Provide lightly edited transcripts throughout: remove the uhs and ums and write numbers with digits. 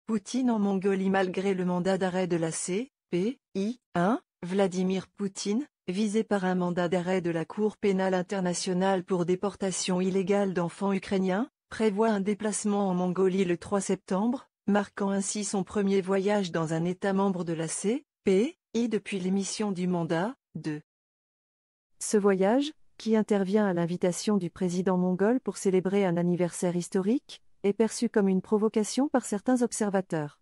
Poutine en Mongolie malgré le mandat d'arrêt de la CPI. 1. Vladimir Poutine, visé par un mandat d'arrêt de la Cour pénale internationale pour déportation illégale d'enfants ukrainiens, prévoit un déplacement en Mongolie le 3 septembre, marquant ainsi son premier voyage dans un État membre de la CPI depuis l'émission du mandat. 2. Ce voyage, qui intervient à l'invitation du président mongol pour célébrer un anniversaire historique, est perçu comme une provocation par certains observateurs.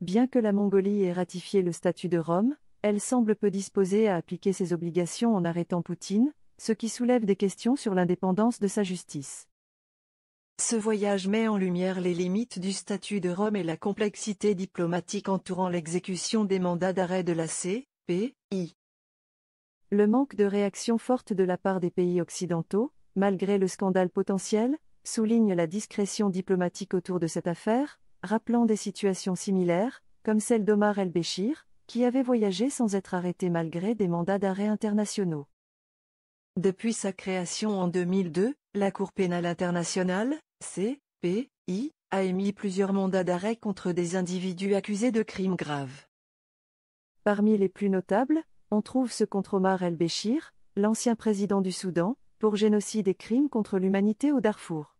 Bien que la Mongolie ait ratifié le statut de Rome, elle semble peu disposée à appliquer ses obligations en arrêtant Poutine, ce qui soulève des questions sur l'indépendance de sa justice. Ce voyage met en lumière les limites du statut de Rome et la complexité diplomatique entourant l'exécution des mandats d'arrêt de la CPI. Le manque de réaction forte de la part des pays occidentaux, malgré le scandale potentiel, souligne la discrétion diplomatique autour de cette affaire, rappelant des situations similaires, comme celle d'Omar el-Béchir, qui avait voyagé sans être arrêté malgré des mandats d'arrêt internationaux. Depuis sa création en 2002, la Cour pénale internationale, CPI, a émis plusieurs mandats d'arrêt contre des individus accusés de crimes graves. Parmi les plus notables, on trouve ceux contre Omar el-Béchir, l'ancien président du Soudan, pour génocide et crimes contre l'humanité au Darfour.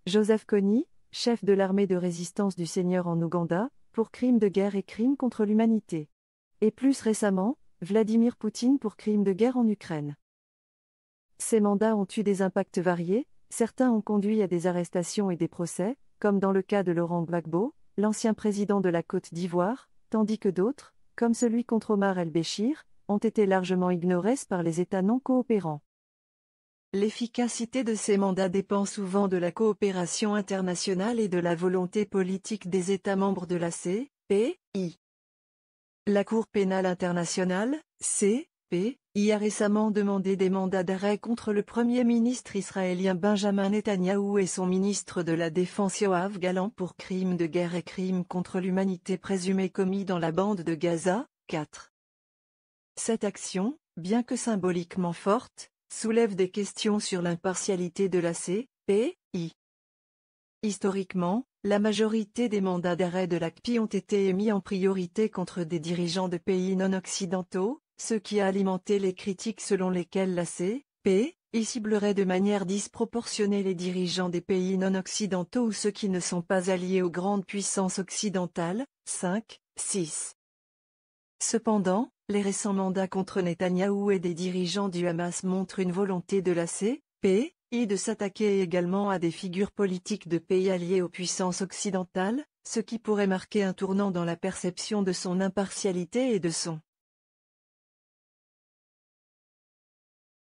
Joseph Kony, chef de l'armée de résistance du Seigneur en Ouganda, pour crimes de guerre et crimes contre l'humanité. Et plus récemment, Vladimir Poutine pour crimes de guerre en Ukraine. Ces mandats ont eu des impacts variés, certains ont conduit à des arrestations et des procès, comme dans le cas de Laurent Gbagbo, l'ancien président de la Côte d'Ivoire, tandis que d'autres, comme celui contre Omar el-Béchir, ont été largement ignorés par les États non coopérants. L'efficacité de ces mandats dépend souvent de la coopération internationale et de la volonté politique des États membres de la CPI. La Cour pénale internationale, CPI, a récemment demandé des mandats d'arrêt contre le Premier ministre israélien Benjamin Netanyahou et son ministre de la Défense Yoav Gallant pour crimes de guerre et crimes contre l'humanité présumés commis dans la bande de Gaza. 4. Cette action, bien que symboliquement forte, soulève des questions sur l'impartialité de la CPI. Historiquement, la majorité des mandats d'arrêt de l'ACPI ont été émis en priorité contre des dirigeants de pays non occidentaux, ce qui a alimenté les critiques selon lesquelles la CPI ciblerait de manière disproportionnée les dirigeants des pays non occidentaux ou ceux qui ne sont pas alliés aux grandes puissances occidentales. 5, 6. Cependant, les récents mandats contre Netanyahou et des dirigeants du Hamas montrent une volonté de la CPI de s'attaquer également à des figures politiques de pays alliés aux puissances occidentales, ce qui pourrait marquer un tournant dans la perception de son impartialité et de son